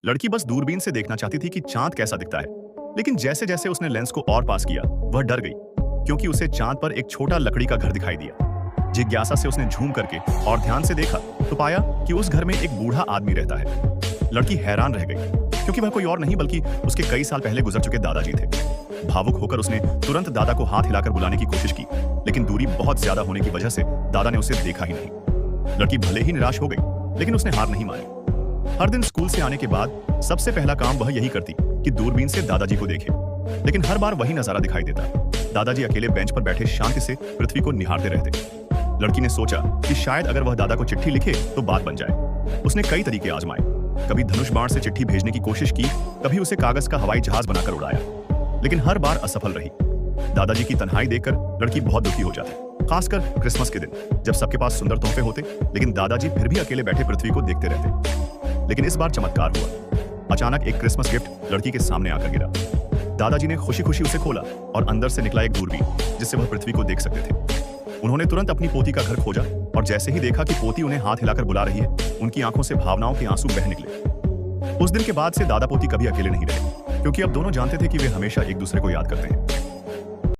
लड़की बस दूरबीन से देखना चाहती थी कि चांद कैसा दिखता है। लेकिन जैसे जैसे उसने लेंस को और पास किया, वह डर गई, क्योंकि उसे चांद पर एक छोटा लकड़ी का घर दिखाई दिया। जिज्ञासा से उसने झूम करके और ध्यान से देखा तो पाया कि उस घर में एक बूढ़ा आदमी रहता है। लड़की हैरान रह गई, क्योंकि वह कोई और नहीं बल्कि उसके कई साल पहले गुजर चुके दादाजी थे। भावुक होकर उसने तुरंत दादा को हाथ हिलाकर बुलाने की कोशिश की, लेकिन दूरी बहुत ज्यादा होने की वजह से दादा ने उसे देखा ही नहीं। लड़की भले ही निराश हो गई, लेकिन उसने हार नहीं मानी। हर दिन स्कूल से आने के बाद सबसे पहला काम वह यही करती कि दूरबीन से दादाजी को देखे, लेकिन हर बार वही नजारा दिखाई देता। दादाजी अकेले बेंच पर बैठे शांति से पृथ्वी को निहारते रहते। लड़की ने सोचा कि शायद अगर वह दादा को चिट्ठी लिखे तो बात बन जाए। उसने कई तरीके आजमाए, कभी धनुष बाण से चिट्ठी भेजने की कोशिश की, कभी उसे कागज का हवाई जहाज बनाकर उड़ाया, लेकिन हर बार असफल रही। दादाजी की तन्हाई देखकर लड़की बहुत दुखी हो जाती, खासकर क्रिसमस के दिन, जब सबके पास सुंदर तोहफे होते, लेकिन दादाजी फिर भी अकेले बैठे पृथ्वी को देखते रहते। लेकिन इस बार चमत्कार हुआ। अचानक एक क्रिसमस गिफ्ट लड़की के सामने आकर गिरा। दादाजी ने खुशी खुशी उसे खोला और अंदर से निकला एक दूरबीन, जिससे वह पृथ्वी को देख सकते थे। उन्होंने तुरंत अपनी पोती का घर खोजा और जैसे ही देखा कि पोती उन्हें हाथ हिलाकर बुला रही है, उनकी आंखों से भावनाओं के आंसू बह निकले। उस दिन के बाद से दादा पोती कभी अकेले नहीं रहे, क्योंकि अब दोनों जानते थे कि वे हमेशा एक दूसरे को याद करते हैं।